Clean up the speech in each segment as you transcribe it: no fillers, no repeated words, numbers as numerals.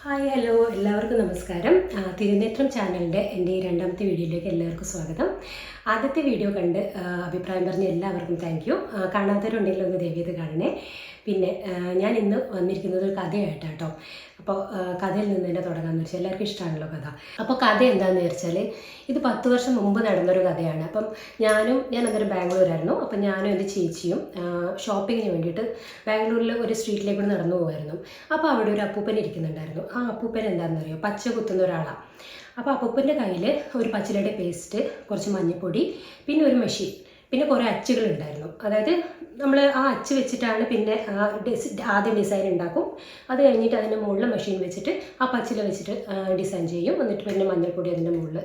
Hi hello എല്ലാവർക്കും നമസ്കാരം. തിരുനേത്രം ചാനലിൻ്റെ എൻ്റെ ഈ രണ്ടാമത്തെ വീഡിയോയിലേക്ക് എല്ലാവർക്കും സ്വാഗതം. ആദ്യത്തെ വീഡിയോ കണ്ട് അഭിപ്രായം പറഞ്ഞ എല്ലാവർക്കും താങ്ക് യു. കാണാത്തവരുണ്ടെങ്കിൽ ഒന്ന് ദയവേത് കാണണേ. പിന്നെ ഞാൻ ഇന്ന് വന്നിരിക്കുന്നത് ഒരു കഥയായിട്ടാണ് കേട്ടോ. അപ്പോൾ കഥയിൽ നിന്ന് തന്നെ തുടങ്ങാമെന്ന് വെച്ചാൽ എല്ലാവർക്കും ഇഷ്ടമാണല്ലോ കഥ. അപ്പോൾ കഥ എന്താണെന്ന് വെച്ചാൽ ഇത് 10 വർഷം മുമ്പ് നടന്നൊരു കഥയാണ്. അപ്പം ഞാൻ അന്നേരം ബാംഗ്ലൂരായിരുന്നു. അപ്പം ഞാനും എൻ്റെ ചേച്ചിയും ഷോപ്പിങ്ങിന് വേണ്ടിയിട്ട് ബാംഗ്ലൂരിൽ ഒരു സ്ട്രീറ്റിലേക്ക് കൂടി നടന്നു പോകുമായിരുന്നു. അപ്പോൾ അവിടെ ഒരു അപ്പൂപ്പൻ ഇരിക്കുന്നുണ്ടായിരുന്നു. ആ അപ്പൂപ്പൻ എന്താണെന്ന് അറിയോ, പച്ച കുത്തുന്ന ഒരാളാണ്. അപ്പോൾ അപ്പൂപ്പൻ്റെ കയ്യിൽ ഒരു പച്ചിലയുടെ പേസ്റ്റ്, കുറച്ച് മഞ്ഞൾപ്പൊടി, പിന്നെ ഒരു മെഷീൻ, പിന്നെ കുറേ അച്ചുകളുണ്ടായിരുന്നു. അതായത് നമ്മൾ ആ അച്ച് വെച്ചിട്ടാണ് പിന്നെ ആദ്യം ഡിസൈൻ ഉണ്ടാക്കും. അത് കഴിഞ്ഞിട്ട് അതിൻ്റെ മുകളിൽ മെഷീൻ വെച്ചിട്ട് ആ പച്ചില വെച്ചിട്ട് ഡിസൈൻ ചെയ്യും. എന്നിട്ട് പിന്നെ മഞ്ഞൾപ്പൊടി അതിൻ്റെ മുകളിൽ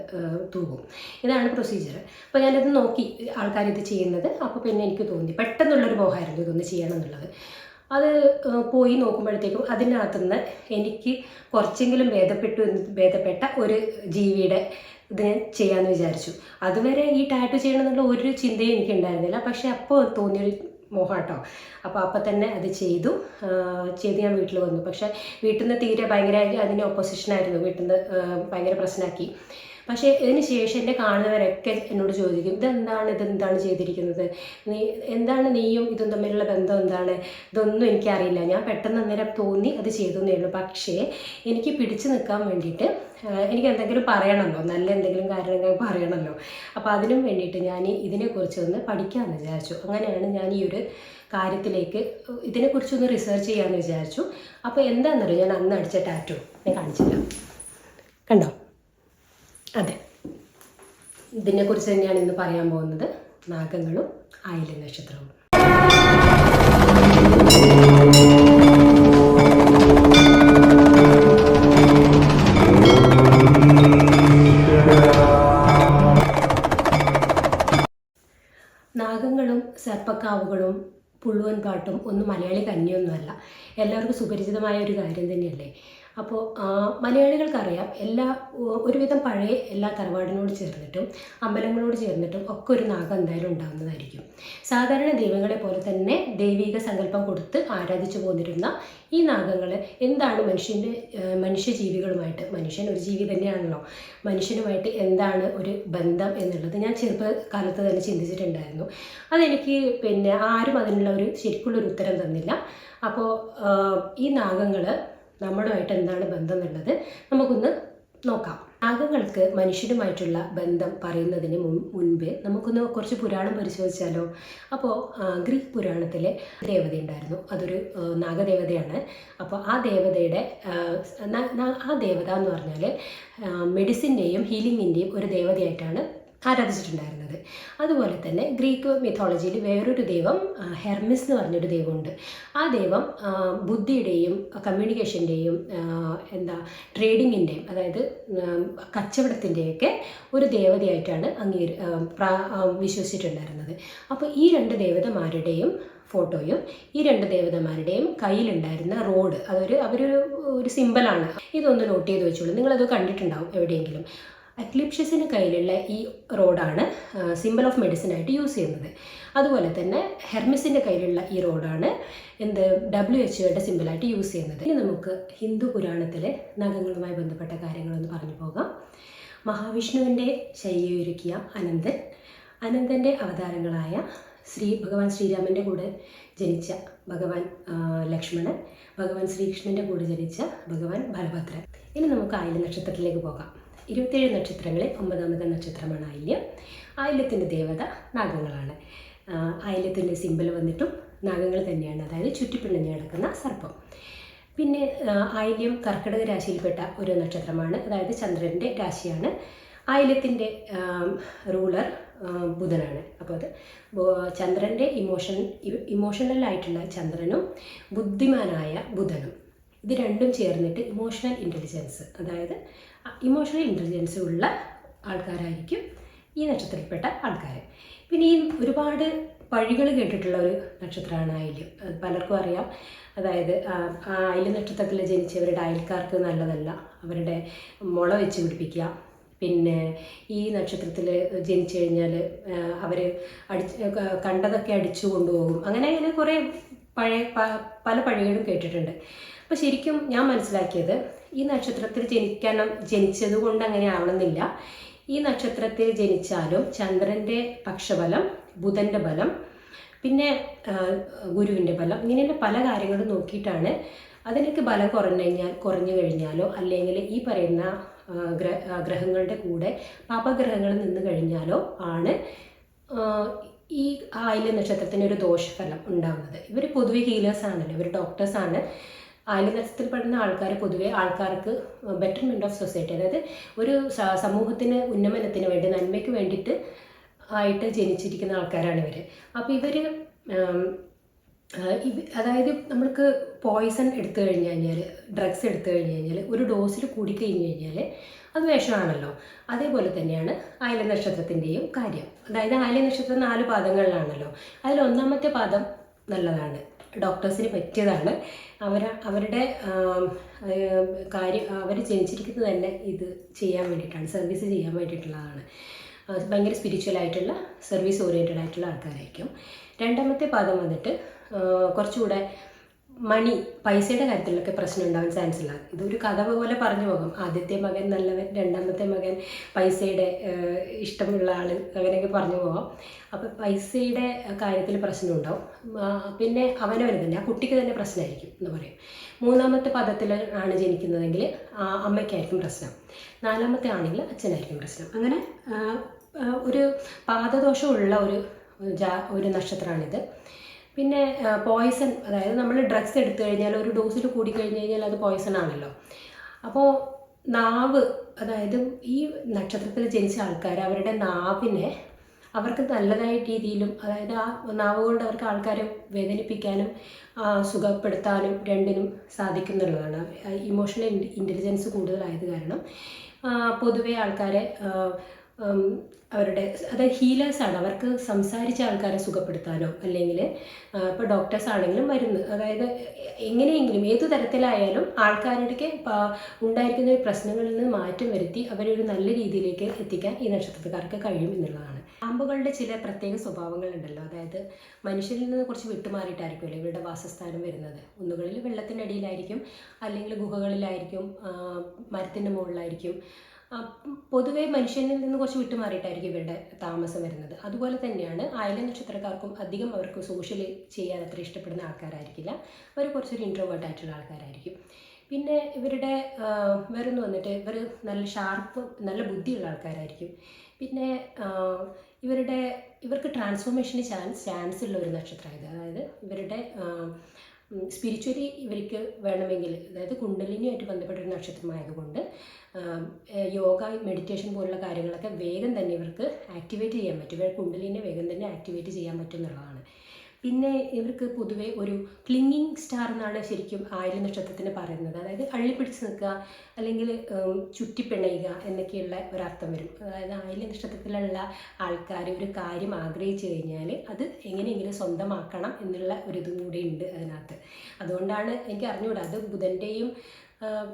തൂകും. ഇതാണ് പ്രൊസീജിയർ. അപ്പോൾ ഞാനിത് നോക്കി ആൾക്കാരിത് ചെയ്യുന്നത്. അപ്പോൾ പിന്നെ എനിക്ക് തോന്നി, പെട്ടെന്നുള്ളൊരു മോഹമായിരുന്നു ഇതൊന്ന് ചെയ്യണം എന്നുള്ളത്. അത് പോയി നോക്കുമ്പോഴത്തേക്കും അതിനകത്തുനിന്ന് എനിക്ക് കുറച്ചെങ്കിലും ഭേദപ്പെട്ട ഒരു ജീവിയുടെ ഇത് ചെയ്യാമെന്ന് വിചാരിച്ചു. അതുവരെ ഈ ടാറ്റു ചെയ്യണം എന്നുള്ള ഒരു ചിന്തയും എനിക്കുണ്ടായിരുന്നില്ല. പക്ഷേ അപ്പോൾ തോന്നിയൊരു മോഹം കേട്ടോ. അപ്പോൾ തന്നെ അത് ചെയ്ത് ഞാൻ വീട്ടിൽ വന്നു. പക്ഷേ വീട്ടിൽ നിന്ന് തീരെ ഭയങ്കര അതിന് ഓപ്പോസിഷനായിരുന്നു. വീട്ടിൽ നിന്ന് ഭയങ്കര പ്രശ്നമാക്കി. പക്ഷേ ഇതിന് ശേഷം എന്നെ കാണുന്നവരൊക്കെ എന്നോട് ചോദിക്കും, ഇതെന്താണ് ചെയ്തിരിക്കുന്നത്, നീയും ഇതും തമ്മിലുള്ള ബന്ധം എന്താണ്? ഇതൊന്നും എനിക്കറിയില്ല. ഞാൻ പെട്ടെന്ന് അന്നേരം തോന്നി അത് ചെയ്തെന്നേ ഉള്ളൂ. പക്ഷേ എനിക്ക് പിടിച്ചു നിൽക്കാൻ വേണ്ടിയിട്ട് എനിക്ക് എന്തെങ്കിലും പറയണമല്ലോ, നല്ല എന്തെങ്കിലും കാര്യങ്ങൾ പറയണമല്ലോ. അപ്പോൾ അതിനും വേണ്ടിയിട്ട് ഞാൻ ഇതിനെക്കുറിച്ചൊന്ന് പഠിക്കാമെന്ന് വിചാരിച്ചു. അങ്ങനെയാണ് ഞാൻ ഈ ഒരു കാര്യത്തിലേക്ക് ഇതിനെക്കുറിച്ചൊന്ന് റിസർച്ച് ചെയ്യാമെന്ന് വിചാരിച്ചു. അപ്പോൾ എന്താണെന്നറിയോ, ഞാൻ അന്ന് അടിച്ച ടാറ്റു ഞാൻ കാണിച്ചില്ല, കണ്ടോ? അതെ, ഇതിനെക്കുറിച്ച് തന്നെയാണ് ഇന്ന് പറയാൻ പോകുന്നത്. നാഗങ്ങളും ആയില്യം നക്ഷത്രവും. നാഗങ്ങളും സർപ്പക്കാവുകളും പുള്ളുവൻ പാട്ടും ഒന്നും മലയാളി കന്യൊന്നുമല്ല. എല്ലാവർക്കും സുപരിചിതമായ ഒരു കാര്യം തന്നെയല്ലേ. അപ്പോൾ മലയാളികൾക്കറിയാം, ഒരുവിധം പഴയ എല്ലാ തറവാടിനോട് ചേർന്നിട്ടും അമ്പലങ്ങളോട് ചേർന്നിട്ടും ഒക്കെ ഒരു നാഗം എന്തായാലും ഉണ്ടാകുന്നതായിരിക്കും. സാധാരണ ദൈവങ്ങളെ പോലെ തന്നെ ദൈവിക സങ്കല്പം കൊടുത്ത് ആരാധിച്ചു പോന്നിരുന്ന ഈ നാഗങ്ങൾ എന്താണ് മനുഷ്യജീവികളുമായിട്ട്, മനുഷ്യൻ ഒരു ജീവി തന്നെയാണല്ലോ, മനുഷ്യനുമായിട്ട് എന്താണ് ഒരു ബന്ധം എന്നുള്ളത് ഞാൻ ചെറുപ്പകാലത്ത് തന്നെ ചിന്തിച്ചിട്ടുണ്ടായിരുന്നു. അതെനിക്ക് പിന്നെ ആരും അതിനുള്ള ശരിക്കുള്ളൊരു ഉത്തരം തന്നില്ല. അപ്പോൾ ഈ നാഗങ്ങൾ നമ്മുടെയായിട്ട് എന്താണ് ബന്ധം എന്നുള്ളത് നമുക്കൊന്ന് നോക്കാം. നാഗങ്ങൾക്ക് മനുഷ്യരുമായിട്ടുള്ള ബന്ധം പറയുന്നതിന് മുൻപ് നമുക്കൊന്ന് കുറച്ച് പുരാണം പരിശോധിച്ചാലോ? അപ്പോൾ ഗ്രീക്ക് പുരാണത്തിലെ ദേവത ഉണ്ടായിരുന്നു. അതൊരു നാഗദേവതയാണ്. അപ്പോൾ ആ ദേവതയുടെ ആ ദേവത എന്ന് പറഞ്ഞാൽ മെഡിസിൻ്റെയും ഹീലിങ്ങിൻ്റെയും ഒരു ദേവതയായിട്ടാണ് ആരാധിച്ചിട്ടുണ്ടായിരുന്നത്. അതുപോലെ തന്നെ ഗ്രീക്ക് മിത്തോളജിയിൽ വേറൊരു ദൈവം ഹെർമിസ് എന്ന് പറഞ്ഞൊരു ദൈവമുണ്ട്. ആ ദൈവം ബുദ്ധിയുടെയും കമ്മ്യൂണിക്കേഷൻ്റെയും ട്രേഡിങ്ങിൻ്റെയും, അതായത് കച്ചവടത്തിൻ്റെയൊക്കെ ഒരു ദേവതയായിട്ടാണ് വിശ്വസിച്ചിട്ടുണ്ടായിരുന്നത്. അപ്പോൾ ഈ രണ്ട് ദേവതമാരുടെയും ഫോട്ടോയും ഈ രണ്ട് ദേവതമാരുടെയും കയ്യിലുണ്ടായിരുന്ന റോഡ്, അവരൊരു സിമ്പലാണ്. ഇതൊന്ന് നോട്ട് ചെയ്ത് വെച്ചോളൂ. നിങ്ങളത് കണ്ടിട്ടുണ്ടാവും എവിടെയെങ്കിലും. എക്ലിപ്ഷ്യസിന് കയ്യിലുള്ള ഈ റോഡാണ് സിമ്പിൾ ഓഫ് മെഡിസിൻ ആയിട്ട് യൂസ് ചെയ്യുന്നത്. അതുപോലെ തന്നെ ഹെർമിസിൻ്റെ കയ്യിലുള്ള ഈ റോഡാണ് WHO സിമ്പിളായിട്ട് യൂസ് ചെയ്യുന്നത്. ഇനി നമുക്ക് ഹിന്ദു പുരാണത്തിലെ നഖങ്ങളുമായി ബന്ധപ്പെട്ട കാര്യങ്ങളൊന്ന് പറഞ്ഞു പോകാം. മഹാവിഷ്ണുവിൻ്റെ ശയ്യയൊരുക്കിയ അനന്തൻ്റെ അവതാരങ്ങളായ ഭഗവാൻ ശ്രീരാമൻ്റെ കൂടെ ജനിച്ച ഭഗവാൻ ലക്ഷ്മണൻ, ഭഗവാൻ ശ്രീകൃഷ്ണൻ്റെ കൂടെ ജനിച്ച ഭഗവാൻ ബലഭദ്രൻ. ഇനി നമുക്ക് ആയില്യം നക്ഷത്രത്തിലേക്ക് പോകാം. 27 നക്ഷത്രങ്ങളിൽ 9ാമത്തെ നക്ഷത്രമാണ് ആയില്യം. ആയില്യത്തിൻ്റെ ദേവത നാഗങ്ങളാണ്. ആയില്യത്തിൻ്റെ സിമ്പിൾ വന്നിട്ടും നാഗങ്ങൾ തന്നെയാണ്, അതായത് ചുറ്റിപ്പിണഞ്ഞ് കിടക്കുന്ന സർപ്പം. പിന്നെ ആയില്യം കർക്കിടക രാശിയിൽപ്പെട്ട ഒരു നക്ഷത്രമാണ്, അതായത് ചന്ദ്രൻ്റെ രാശിയാണ്. ആയില്യത്തിൻ്റെ റൂളർ ബുധനാണ്. അപ്പോൾ അത് ചന്ദ്രൻ്റെ ഇമോഷണലായിട്ടുള്ള ചന്ദ്രനും ബുദ്ധിമാനായ ബുധനും, ഇത് രണ്ടും ചേർന്നിട്ട് ഇമോഷണൽ ഇൻ്റലിജൻസ്, അതായത് ഇമോഷണൽ ഇൻ്റലിജൻസ് ഉള്ള ആൾക്കാരായിരിക്കും ഈ നക്ഷത്രത്തിൽപ്പെട്ട ആൾക്കാർ. പിന്നെ ഈ ഒരുപാട് പഴികൾ കേട്ടിട്ടുള്ള ഒരു നക്ഷത്രമാണ് ആയില്യം. പലർക്കും അറിയാം. അതായത് ആയില്യം നക്ഷത്രത്തിൽ ജനിച്ചവരുടെ അയൽക്കാർക്ക് നല്ലതല്ല, അവരുടെ മുള വെച്ച് പിടിപ്പിക്കുക, പിന്നെ ഈ നക്ഷത്രത്തിൽ ജനിച്ചു കഴിഞ്ഞാൽ അവർ കണ്ടതൊക്കെ അടിച്ചു കൊണ്ടുപോകും, അങ്ങനെ കുറേ പല പഴികളും കേട്ടിട്ടുണ്ട്. അപ്പോൾ ശരിക്കും ഞാൻ മനസ്സിലാക്കിയത്, ഈ നക്ഷത്രത്തിൽ ജനിച്ചത് കൊണ്ട് അങ്ങനെ ആവണമെന്നില്ല. ഈ നക്ഷത്രത്തിൽ ജനിച്ചാലും ചന്ദ്രൻ്റെ പക്ഷബലം, ബുധൻ്റെ ബലം, പിന്നെ ഗുരുവിൻ്റെ ബലം, ഇങ്ങനെയുള്ള പല കാര്യങ്ങളും നോക്കിയിട്ടാണ് അതിലേക്ക് ബലം കുറഞ്ഞു കഴിഞ്ഞാലോ അല്ലെങ്കിൽ ഈ പറയുന്ന ഗ്രഹങ്ങളുടെ കൂടെ പാപഗ്രഹങ്ങൾ നിന്ന് കഴിഞ്ഞാലോ ആണ് ഈ ആയില്യ നക്ഷത്രത്തിന് ഒരു ദോഷഫലം ഉണ്ടാകുന്നത്. ഇവർ പൊതുവെ ഹീലേഴ്സ് ആണല്ലോ, ഇവർ ഡോക്ടേഴ്സാണ്. ആയില്യ നക്ഷത്രത്തിൽ പെടുന്ന ആൾക്കാർ പൊതുവെ ആൾക്കാർക്ക് ബെറ്റർമെൻറ്റ് ഓഫ് സൊസൈറ്റി, അതായത് ഒരു സമൂഹത്തിന് ഉന്നമനത്തിന് വേണ്ടി, നന്മയ്ക്ക് വേണ്ടിയിട്ട് ആയിട്ട് ജനിച്ചിരിക്കുന്ന ആൾക്കാരാണ് ഇവർ. അപ്പോൾ ഇവർ അതായത് നമ്മൾക്ക് പോയിസൺ എടുത്തു കഴിഞ്ഞ് കഴിഞ്ഞാൽ, ഡ്രഗ്സ് എടുത്തു കഴിഞ്ഞ് കഴിഞ്ഞാൽ ഒരു ഡോസിൽ കൂടിക്കഴിഞ്ഞ് കഴിഞ്ഞാൽ അത് വിഷമാണല്ലോ. അതേപോലെ തന്നെയാണ് ആയില്യ നക്ഷത്രത്തിൻ്റെയും കാര്യം. അതായത് ആയില്യ നക്ഷത്രം 4 പാദങ്ങളിലാണല്ലോ. അതിൽ 1ാമത്തെ പാദം നല്ലതാണ്, ഡോക്ടേഴ്സിന് പറ്റിയതാണ്. അവരുടെ കാര്യം, അവർ ജനിച്ചിരിക്കുന്നത് തന്നെ ഇത് ചെയ്യാൻ വേണ്ടിയിട്ടാണ്, സർവീസ് ചെയ്യാൻ വേണ്ടിയിട്ടുള്ളതാണ്. ഭയങ്കര സ്പിരിച്വലായിട്ടുള്ള സർവീസ് ഓറിയൻറ്റഡ് ആയിട്ടുള്ള ആൾക്കാരായിരിക്കും. 2ാമത്തെ പാദം വന്നിട്ട് കുറച്ചുകൂടെ പൈസയുടെ കാര്യത്തിലൊക്കെ പ്രശ്നം ഉണ്ടാവാൻ ചാൻസ് ഇല്ല. ഇതൊരു കഥ പോലെ പറഞ്ഞു പോകാം. ആദ്യത്തെ മകൻ നല്ലവൻ, 2ാമത്തെ മകൻ പൈസയുടെ ഇഷ്ടമുള്ള ആൾ, അങ്ങനെയൊക്കെ പറഞ്ഞു പോകാം. അപ്പോൾ പൈസയുടെ കാര്യത്തിൽ പ്രശ്നം ഉണ്ടാവും. പിന്നെ അവനവന് തന്നെ, ആ കുട്ടിക്ക് തന്നെ പ്രശ്നമായിരിക്കും എന്ന് പറയും. 3ാമത്തെ പദത്തിൽ ആണ് ജനിക്കുന്നതെങ്കിൽ അമ്മയ്ക്കായിരിക്കും പ്രശ്നം. 4ാമത്തെ ആണെങ്കിൽ അച്ഛനായിരിക്കും പ്രശ്നം. അങ്ങനെ ഒരു പാദദോഷമുള്ള ഒരു നക്ഷത്രമാണിത്. പിന്നെ പോയ്സൺ, അതായത് നമ്മൾ ഡ്രഗ്സ് എടുത്തു കഴിഞ്ഞാൽ ഒരു ഡോസിൽ കൂടിക്കഴിഞ്ഞ് കഴിഞ്ഞാൽ അത് പോയ്സൺ ആണല്ലോ. അപ്പോൾ നാവ്, അതായത് ഈ നക്ഷത്രത്തിൽ ജനിച്ച ആൾക്കാർ അവരുടെ നാവിനെ അവർക്ക് നല്ലതായ രീതിയിലും, അതായത് ആ നാവ് കൊണ്ട് അവർക്ക് ആൾക്കാരെ വേദനിപ്പിക്കാനും സുഖപ്പെടുത്താനും രണ്ടിനും സാധിക്കുന്നുള്ളതാണ്. ഇമോഷണൽ ഇൻ്റലിജൻസ് കൂടുതലായത് കാരണം പൊതുവെ ആൾക്കാരെ അവരുടെ, അതായത് ഹീലേഴ്സാണ്, അവർക്ക് സംസാരിച്ച ആൾക്കാരെ സുഖപ്പെടുത്താനോ അല്ലെങ്കിൽ ഇപ്പോൾ ഡോക്ടേഴ്സ് ആണെങ്കിലും മരുന്ന്, അതായത് എങ്ങനെയെങ്കിലും ഏതു തരത്തിലായാലും ആൾക്കാരുടെ ഉണ്ടായിരിക്കുന്ന പ്രശ്നങ്ങളിൽ നിന്ന് മാറ്റം വരുത്തി അവരൊരു നല്ല രീതിയിലേക്ക് എത്തിക്കാൻ ഈ നക്ഷത്രക്കാർക്ക് കഴിയും എന്നുള്ളതാണ്. പാമ്പുകളുടെ ചില പ്രത്യേക സ്വഭാവങ്ങളുണ്ടല്ലോ, അതായത് മനുഷ്യരിൽ നിന്ന് കുറച്ച് വിട്ടുമാറിയിട്ടായിരിക്കുമല്ലോ ഇവരുടെ വാസസ്ഥാനം വരുന്നത്. ഒന്നുകളിൽ വെള്ളത്തിനടിയിലായിരിക്കും, അല്ലെങ്കിൽ ഗുഹകളിലായിരിക്കും, മരത്തിൻ്റെ മുകളിലായിരിക്കും. പൊതുവെ മനുഷ്യനിൽ നിന്ന് കുറച്ച് വിട്ടുമാറിയിട്ടായിരിക്കും ഇവരുടെ താമസം വരുന്നത്. അതുപോലെ തന്നെയാണ് ആയില്യ നക്ഷത്രക്കാർക്കും അധികം അവർക്ക് സോഷ്യലി ചെയ്യാൻ അത്ര ഇഷ്ടപ്പെടുന്ന ആൾക്കാരായിരിക്കില്ല. അവർ കുറച്ചൊരു ഇൻട്രോവേർട്ട് ആയിട്ടുള്ള ആൾക്കാരായിരിക്കും. പിന്നെ ഇവരുടെ വേറൊന്ന് വന്നിട്ട് ഇവർ നല്ല ബുദ്ധിയുള്ള ആൾക്കാരായിരിക്കും. പിന്നെ ഇവർക്ക് ട്രാൻസ്ഫോർമേഷന് ചാൻസ് ഉള്ള ഒരു നക്ഷത്രമായത്, അതായത് ഇവരുടെ സ്പിരിച്വലി ഇവർക്ക് വേണമെങ്കിൽ, അതായത് കുണ്ടലിനിയുമായിട്ട് ബന്ധപ്പെട്ടൊരു നക്ഷത്രമായതുകൊണ്ട് യോഗ, മെഡിറ്റേഷൻ പോലുള്ള കാര്യങ്ങളൊക്കെ വേഗം തന്നെ ഇവർക്ക് ആക്ടിവേറ്റ് ചെയ്യാൻ പറ്റും. ഇവർ കുണ്ടലിനെ വേഗം തന്നെ ആക്ടിവേറ്റ് ചെയ്യാൻ പറ്റും എന്നുള്ളതാണ്. പിന്നെ ഇവർക്ക് പൊതുവെ ഒരു ക്ലിങ്ങിങ് സ്റ്റാർ എന്നാണ് ശരിക്കും ആയില്യ നക്ഷത്രത്തിന് പറയുന്നത്. അതായത് അള്ളിപ്പിടിച്ച് നിൽക്കുക അല്ലെങ്കിൽ ചുറ്റിപ്പിണയുക എന്നൊക്കെയുള്ള ഒരർത്ഥം വരും. അതായത് ആയില്യ നക്ഷത്രത്തിലുള്ള ആൾക്കാർ ഒരു കാര്യം ആഗ്രഹിച്ചു കഴിഞ്ഞാൽ അത് എങ്ങനെയെങ്കിലും സ്വന്തമാക്കണം എന്നുള്ള ഒരിതും കൂടി ഉണ്ട് അതിനകത്ത്. അതുകൊണ്ടാണ് എനിക്ക് അറിഞ്ഞുകൂടാ, അത് ബുധൻ്റെയും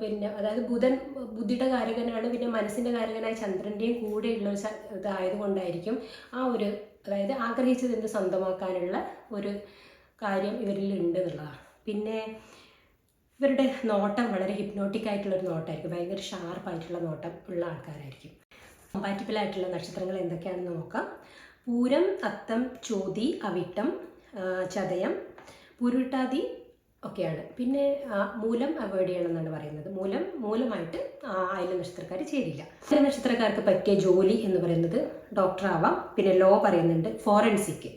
പിന്നെ അതായത് ബുധൻ ബുദ്ധിയുടെ കാരകനാണ്, പിന്നെ മനസ്സിൻ്റെ കാരകനായ ചന്ദ്രൻ്റെയും കൂടെയുള്ള ഒരു ഇതായതുകൊണ്ടായിരിക്കും അതായത് ആഗ്രഹിച്ചത് എന്ത് സ്വന്തമാക്കാനുള്ള ഒരു കാര്യം ഇവരിൽ ഉണ്ട് എന്നുള്ളതാണ്. പിന്നെ ഇവരുടെ നോട്ടം വളരെ ഹിപ്നോട്ടിക് ആയിട്ടുള്ളൊരു നോട്ടമായിരിക്കും, ഭയങ്കര ഷാർപ്പായിട്ടുള്ള നോട്ടം ഉള്ള ആൾക്കാരായിരിക്കും. കമ്പാറ്റിബിളായിട്ടുള്ള നക്ഷത്രങ്ങൾ എന്തൊക്കെയാണെന്ന് നോക്കാം. പൂരം, അത്തം, ചോതി, അവിട്ടം, ചതയം, പൂരുരുട്ടാതി ഒക്കെയാണ്. പിന്നെ മൂലം അവോയ്ഡ് ചെയ്യണം എന്നാണ് പറയുന്നത്. മൂലമായിട്ട് ആയില്യ നക്ഷത്രക്കാർ ചേരില്ല. ആയില്യ നക്ഷത്രക്കാർക്ക് പറ്റിയ ജോലി എന്ന് പറയുന്നത് ഡോക്ടർ ആവാം, പിന്നെ ലോ പറയുന്നുണ്ട്, ഫോറൻസിക്,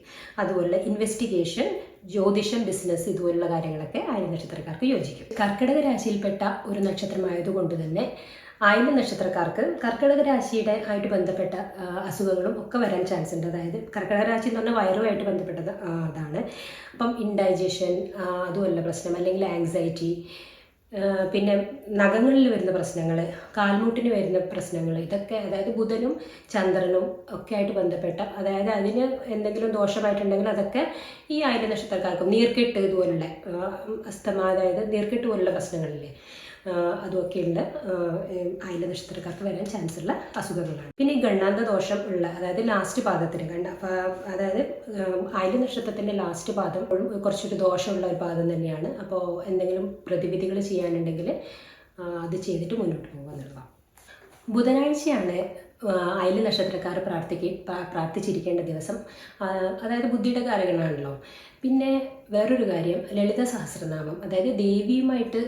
അതുപോലെ ഇൻവെസ്റ്റിഗേഷൻ, ജ്യോതിഷം, ബിസിനസ്, ഇതുപോലുള്ള കാര്യങ്ങളൊക്കെ ആയില്യ നക്ഷത്രക്കാർക്ക് യോജിക്കും. കർക്കിടക രാശിയിൽപ്പെട്ട ഒരു നക്ഷത്രമായതുകൊണ്ട് തന്നെ ആയില്യ നക്ഷത്രക്കാർക്ക് കർക്കിടക രാശിയുടെ ആയിട്ട് ബന്ധപ്പെട്ട അസുഖങ്ങളും ഒക്കെ വരാൻ ചാൻസ് ഉണ്ട്. അതായത് കർക്കിടക രാശി എന്ന് പറഞ്ഞാൽ വയറുമായിട്ട് ബന്ധപ്പെട്ടത് അതാണ്. അപ്പം ഇൻഡൈജഷൻ അതുമല്ല പ്രശ്നം, അല്ലെങ്കിൽ ആങ്സൈറ്റി, പിന്നെ നഖങ്ങളിൽ വരുന്ന പ്രശ്നങ്ങൾ, കാൽമുട്ടിന് വരുന്ന പ്രശ്നങ്ങൾ, ഇതൊക്കെ അതായത് ബുധനും ചന്ദ്രനും ഒക്കെ ആയിട്ട് ബന്ധപ്പെട്ട, അതായത് അതിന് എന്തെങ്കിലും ദോഷമായിട്ടുണ്ടെങ്കിൽ അതൊക്കെ ഈ ആയില്യ നക്ഷത്രക്കാർക്കും, നീർക്കെട്ട് ഇതുപോലുള്ള അസ്തമ, അതായത് നീർക്കെട്ട് പോലുള്ള പ്രശ്നങ്ങളില്ലേ, അതുമൊക്കെ ഉണ്ട് ആയില്യ നക്ഷത്രക്കാർക്ക് വരാൻ ചാൻസ് ഉള്ള അസുഖങ്ങളാണ്. പിന്നെ ഈ ഗണ്ണാന്ത ദോഷം ഉള്ള, അതായത് ലാസ്റ്റ് പാദത്തിന് അതായത് ആയില്യ നക്ഷത്രത്തിൻ്റെ ലാസ്റ്റ് പാദം കുറച്ചൊരു ദോഷമുള്ള ഒരു പാദം തന്നെയാണ്. അപ്പോൾ എന്തെങ്കിലും പ്രതിവിധികൾ ചെയ്യാനുണ്ടെങ്കിൽ അത് ചെയ്തിട്ട് മുന്നോട്ട് പോകുക എന്നുള്ളതാണ്. ബുധനാഴ്ചയാണ് അയല നക്ഷത്രക്കാർ പ്രാർത്ഥിച്ചിരിക്കേണ്ട ദിവസം. അതായത് ബുദ്ധിയുടെ കാരകനാണല്ലോ. പിന്നെ വേറൊരു കാര്യം, ലളിത സഹസ്രനാമം, അതായത് ദേവിയുമായിട്ട്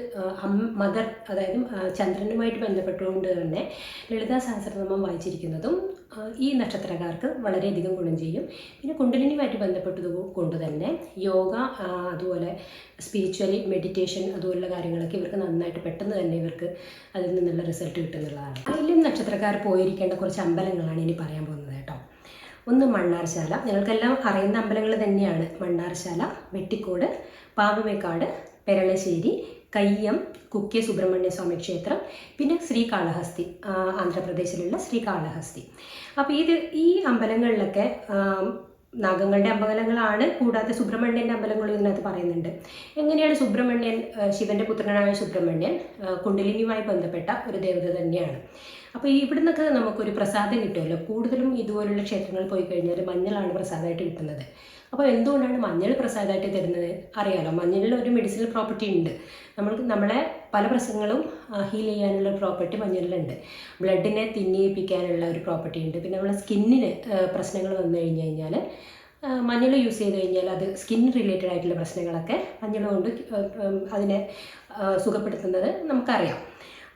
മദർ, അതായത് ചന്ദ്രനുമായിട്ട് ബന്ധപ്പെട്ടുകൊണ്ട് തന്നെ ലളിത സഹസ്രനാമം വായിച്ചിരിക്കുന്നതും ഈ നക്ഷത്രക്കാർക്ക് വളരെയധികം ഗുണം ചെയ്യും. പിന്നെ കുണ്ടലിനിയുമായിട്ട് ബന്ധപ്പെട്ടത് കൊണ്ട് തന്നെ യോഗ, അതുപോലെ സ്പിരിച്വലി മെഡിറ്റേഷൻ, അതുപോലുള്ള കാര്യങ്ങളൊക്കെ ഇവർക്ക് നന്നായിട്ട് പെട്ടെന്ന് തന്നെ ഇവർക്ക് അതിൽ നിന്നുള്ള റിസൾട്ട് കിട്ടുന്നുള്ളതാണ്. അതിലും നക്ഷത്രക്കാർ പോയിരിക്കേണ്ട കുറച്ച് അമ്പലങ്ങളാണ് ഇനി പറയാൻ പോകുന്നത് കേട്ടോ. ഒന്ന് മണ്ണാർശാല, ഞങ്ങൾക്കെല്ലാം അറിയുന്ന അമ്പലങ്ങൾ തന്നെയാണ്. മണ്ണാർശാല, വെട്ടിക്കോട്, പാമ്പമേക്കാട്, പെരളശ്ശേരി, കയ്യം, കുക്കെ സുബ്രഹ്മണ്യ സ്വാമി ക്ഷേത്രം, പിന്നെ ശ്രീകാളഹസ്തി, ആന്ധ്രാപ്രദേശിലുള്ള ശ്രീകാളഹസ്തി. അപ്പോൾ ഈ അമ്പലങ്ങളിലൊക്കെ നാഗങ്ങളുടെ അമ്പലങ്ങളാണ്. കൂടാതെ സുബ്രഹ്മണ്യൻ്റെ അമ്പലങ്ങളും ഇതിനകത്ത് പറയുന്നുണ്ട്. എങ്ങനെയാണ് സുബ്രഹ്മണ്യൻ, ശിവൻ്റെ പുത്രനായ സുബ്രഹ്മണ്യൻ കുണ്ടലിനിയുമായി ബന്ധപ്പെട്ട ഒരു ദേവത തന്നെയാണ്. അപ്പോൾ ഇവിടെ നിന്നൊക്കെ നമുക്കൊരു പ്രസാദം കിട്ടുമല്ലോ. കൂടുതലും ഇതുപോലുള്ള ക്ഷേത്രങ്ങളിൽ പോയി കഴിഞ്ഞാൽ മഞ്ഞളാണ് പ്രസാദമായിട്ട് കിട്ടുന്നത്. അപ്പോൾ എന്തുകൊണ്ടാണ് മഞ്ഞൾ പ്രസാദമായിട്ട് തരുന്നത് അറിയാലോ. മഞ്ഞളിൽ ഒരു മെഡിസിനൽ പ്രോപ്പർട്ടി ഉണ്ട്. നമ്മളെ പല പ്രശ്നങ്ങളും ഹീൽ ചെയ്യാനുള്ള ഒരു പ്രോപ്പർട്ടി മഞ്ഞളിലുണ്ട്. ബ്ലഡിനെ തിന്നിയിപ്പിക്കാനുള്ള ഒരു പ്രോപ്പർട്ടി ഉണ്ട്. പിന്നെ നമ്മളെ സ്കിന്നിന് പ്രശ്നങ്ങൾ വന്നു കഴിഞ്ഞാൽ മഞ്ഞൾ യൂസ് ചെയ്ത് കഴിഞ്ഞാൽ അത് സ്കിൻ റിലേറ്റഡ് ആയിട്ടുള്ള പ്രശ്നങ്ങളൊക്കെ മഞ്ഞൾ കൊണ്ട് അതിനെ സുഖപ്പെടുത്തുന്നത് നമുക്കറിയാം.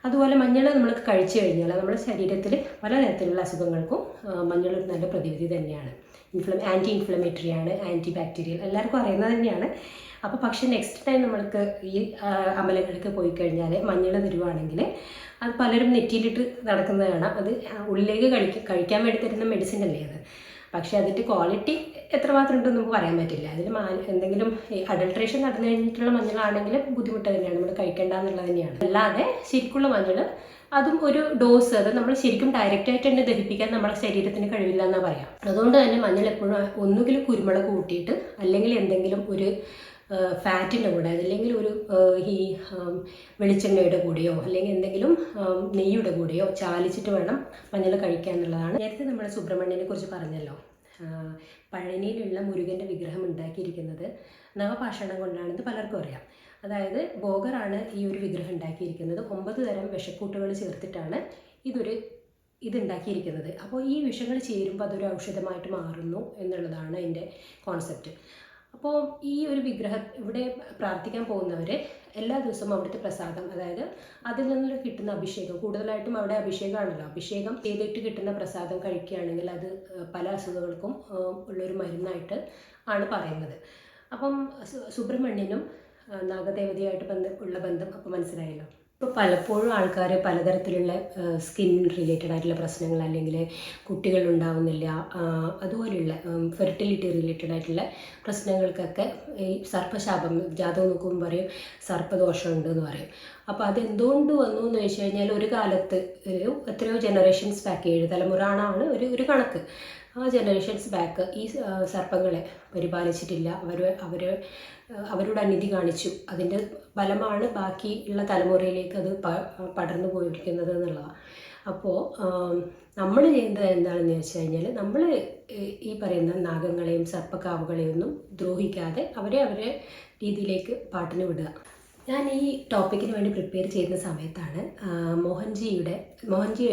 അതുപോലെ മഞ്ഞൾ നമ്മൾ കഴിച്ചു കഴിഞ്ഞാൽ നമ്മുടെ ശരീരത്തിൽ പലതരത്തിലുള്ള അസുഖങ്ങൾക്കും മഞ്ഞൾ ഒരു നല്ല പ്രതിവിധി തന്നെയാണ്. ആൻറ്റി ഇൻഫ്ലമേറ്ററി ആണ്, ആൻറ്റി ബാക്ടീരിയൽ, എല്ലാവർക്കും അറിയുന്നത് തന്നെയാണ്. അപ്പോൾ പക്ഷേ നെക്സ്റ്റ് ടൈം നമ്മൾക്ക് ഈ അമ്പലങ്ങൾക്ക് പോയി കഴിഞ്ഞാൽ മഞ്ഞൾ തരുവാണെങ്കിൽ അത് പലരും നെറ്റിയിലിട്ട് നടക്കുന്നത് കാണാം. അത് ഉള്ളിലേക്ക് കഴിക്കാൻ വേണ്ടി തരുന്ന മെഡിസിൻ അല്ലേ അത്. പക്ഷേ അതിൻ്റെ ക്വാളിറ്റി എത്രമാത്രം ഉണ്ടെന്ന് നമുക്ക് പറയാൻ പറ്റില്ല. അതിൽ എന്തെങ്കിലും അഡൾട്രേഷൻ നടന്നു കഴിഞ്ഞിട്ടുള്ള മഞ്ഞളാണെങ്കിൽ ബുദ്ധിമുട്ട് തന്നെയാണ്, നമ്മൾ കഴിക്കേണ്ട എന്നുള്ളത് തന്നെയാണ്. അല്ലാതെ ശരിക്കുള്ള മഞ്ഞൾ അതും ഒരു ഡോസ്, അത് നമ്മൾ ശരിക്കും ഡയറക്റ്റായിട്ട് തന്നെ ദഹിപ്പിക്കാൻ നമ്മുടെ ശരീരത്തിന് കഴിവില്ല എന്നാണ് പറയാം. അതുകൊണ്ട് തന്നെ മഞ്ഞൾ എപ്പോഴും ഒന്നുകിൽ കുരുമുളക് കൂട്ടിയിട്ട്, അല്ലെങ്കിൽ എന്തെങ്കിലും ഒരു ഫാറ്റിൻ്റെ കൂടെ, അതല്ലെങ്കിൽ ഒരു ഈ വെളിച്ചെണ്ണയുടെ കൂടെയോ അല്ലെങ്കിൽ എന്തെങ്കിലും നെയ്യുടെ കൂടെയോ ചാലിച്ചിട്ട് വേണം മഞ്ഞൾ കഴിക്കുക എന്നുള്ളതാണ്. നേരത്തെ നമ്മൾ സുബ്രഹ്മണ്യനെ കുറിച്ച് പറഞ്ഞല്ലോ. പഴനിയിലുള്ള മുരുകൻ്റെ വിഗ്രഹം ഉണ്ടാക്കിയിരിക്കുന്നത് നവപാഷാണം കൊണ്ടാണെന്ന് പലർക്കും അറിയാം. അതായത് ബോഗറാണ് ഈ ഒരു വിഗ്രഹം ഉണ്ടാക്കിയിരിക്കുന്നത്. 9 തരം വിഷക്കൂട്ടുകൾ ചേർത്തിട്ടാണ് ഇതുണ്ടാക്കിയിരിക്കുന്നത്. അപ്പോൾ ഈ വിഷങ്ങൾ ചേരുമ്പോൾ അതൊരു ഔഷധമായിട്ട് മാറുന്നു എന്നുള്ളതാണ് അതിൻ്റെ കോൺസെപ്റ്റ്. അപ്പോൾ ഈ ഒരു വിഗ്രഹം ഇവിടെ പ്രാർത്ഥിക്കാൻ പോകുന്നവർ എല്ലാ ദിവസവും അവിടുത്തെ പ്രസാദം, അതായത് അതിൽ നിന്ന് കിട്ടുന്ന അഭിഷേകം, കൂടുതലായിട്ടും അവിടെ അഭിഷേകമാണല്ലോ, അഭിഷേകം ചെയ്തിട്ട് കിട്ടുന്ന പ്രസാദം കഴിക്കുകയാണെങ്കിൽ അത് പല അസുഖങ്ങൾക്കും ഉള്ളൊരു മരുന്നായിട്ട് ആണ് പറയുന്നത്. അപ്പം സുബ്രഹ്മണ്യനും നാഗദേവതയായിട്ട് ഉള്ള ബന്ധം അപ്പോൾ മനസ്സിലായല്ലോ. ഇപ്പോൾ പലപ്പോഴും ആൾക്കാർ പലതരത്തിലുള്ള സ്കിൻ റിലേറ്റഡ് ആയിട്ടുള്ള പ്രശ്നങ്ങൾ, അല്ലെങ്കിൽ കുട്ടികൾ ഉണ്ടാവുന്നില്ല, അതുപോലെയുള്ള ഫെർട്ടിലിറ്റി റിലേറ്റഡ് ആയിട്ടുള്ള പ്രശ്നങ്ങൾക്കൊക്കെ ഈ സർപ്പശാപം, ജാതകം നോക്കുമ്പോൾ പറയും സർപ്പദോഷം ഉണ്ടെന്ന് പറയും. അപ്പോൾ അതെന്തുകൊണ്ട് വന്നു എന്ന് ചോദിച്ചു കഴിഞ്ഞാൽ ഒരു കാലത്ത് എത്രയോ ജനറേഷൻസ് ബാക്ക്, 7 തലമുറ ആണ് ഒരു കണക്ക്. ആ ജനറേഷൻസ് ബാക്ക് ഈ സർപ്പങ്ങളെ പരിപാലിച്ചിട്ടില്ല, അവരോട് അനീതി കാണിച്ചു. അതിൻ്റെ ഫലമാണ് ബാക്കിയുള്ള തലമുറയിലേക്ക് അത് പടർന്നു പോയിരിക്കുന്നത് എന്നുള്ളതാണ്. അപ്പോൾ നമ്മൾ ചെയ്യേണ്ടത് എന്താണെന്ന് വെച്ച് കഴിഞ്ഞാൽ, നമ്മൾ ഈ പറയുന്ന നാഗങ്ങളെയും സർപ്പക്കാവുകളെയും ഒന്നും ദ്രോഹിക്കാതെ അവരെ രീതിയിലേക്ക് പാട്ടിന് വിടുക. ഞാൻ ഈ ടോപ്പിക്കിന് വേണ്ടി പ്രിപ്പയർ ചെയ്യുന്ന സമയത്താണ് മോഹൻജി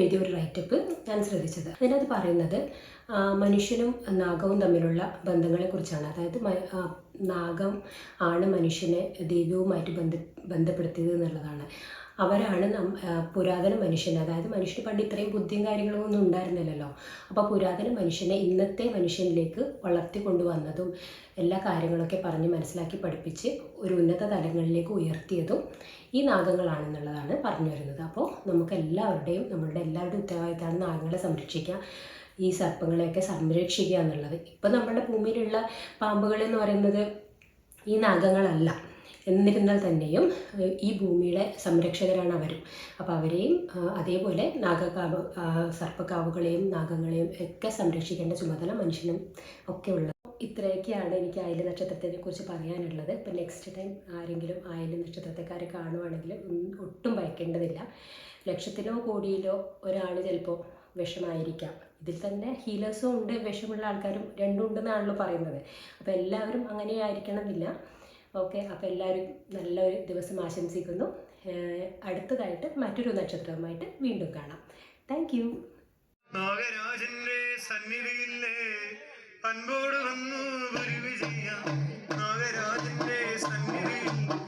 എഴുതിയ ഒരു റൈറ്റപ്പ് ഞാൻ ശ്രദ്ധിച്ചത്. അതിനകത്ത് പറയുന്നത് മനുഷ്യനും നാഗവും തമ്മിലുള്ള ബന്ധങ്ങളെക്കുറിച്ചാണ്. അതായത് നാഗം ആണ് മനുഷ്യനെ ദൈവവുമായിട്ട് ബന്ധപ്പെടുത്തിയത് എന്നുള്ളതാണ്. അവരാണ് പുരാതന മനുഷ്യനെ, അതായത് മനുഷ്യന് പണ്ട് ഇത്രയും ബുദ്ധിയും കാര്യങ്ങളൊന്നും ഉണ്ടായിരുന്നില്ലല്ലോ. അപ്പോൾ പുരാതന മനുഷ്യനെ ഇന്നത്തെ മനുഷ്യനിലേക്ക് വളർത്തിക്കൊണ്ടുവന്നതും എല്ലാ കാര്യങ്ങളൊക്കെ പറഞ്ഞ് മനസ്സിലാക്കി പഠിപ്പിച്ച് ഒരു ഉന്നത തലങ്ങളിലേക്ക് ഉയർത്തിയതും ഈ നാഗങ്ങളാണെന്നുള്ളതാണ് പറഞ്ഞു വരുന്നത്. അപ്പോൾ നമ്മളുടെ എല്ലാവരുടെയും ഉത്തരവാദിത്തമാണ് നാഗങ്ങളെ സംരക്ഷിക്കുക, ഈ സർപ്പങ്ങളെയൊക്കെ സംരക്ഷിക്കുക എന്നുള്ളത്. ഇപ്പം നമ്മുടെ ഭൂമിയിലുള്ള പാമ്പുകളെന്ന് പറയുന്നത് ഈ നാഗങ്ങളല്ല. എന്നിരുന്നാൽ തന്നെയും ഈ ഭൂമിയുടെ സംരക്ഷകരാണ് അവരും. അപ്പോൾ അവരെയും അതേപോലെ സർപ്പക്കാവുകളെയും നാഗങ്ങളെയും ഒക്കെ സംരക്ഷിക്കേണ്ട ചുമതല മനുഷ്യനും ഒക്കെ ഉള്ളത്. ഇത്രയൊക്കെയാണ് എനിക്ക് ആയില്യ നക്ഷത്രത്തിനെ കുറിച്ച് പറയാനുള്ളത്. ഇപ്പം നെക്സ്റ്റ് ടൈം ആരെങ്കിലും ആയില്യ നക്ഷത്രത്തെക്കാരെ കാണുവാണെങ്കിൽ ഒട്ടും ഭയക്കേണ്ടതില്ല. ലക്ഷത്തിലോ കോടിയിലോ ഒരാൾ ചിലപ്പോൾ വിഷമായിരിക്കാം. ഇതിൽ തന്നെ ഹീലേഴ്സും ഉണ്ട്, വിഷമുള്ള ആൾക്കാരും രണ്ടും ഉണ്ടെന്നാണല്ലോ പറയുന്നത്. അപ്പോൾ എല്ലാവരും അങ്ങനെ ആയിരിക്കണമെന്നില്ല. ഓക്കെ, അപ്പോൾ എല്ലാവരും നല്ലൊരു ദിവസം ആശംസിക്കുന്നു. അടുത്തതായിട്ട് മറ്റൊരു നക്ഷത്രവുമായിട്ട് വീണ്ടും കാണാം. Thank you. നാഗരാജന്റെ സന്നിധിയില്ലേ അൻപോട് വന്നു നാഗരാജന്റെ സന്നിധിയിൽ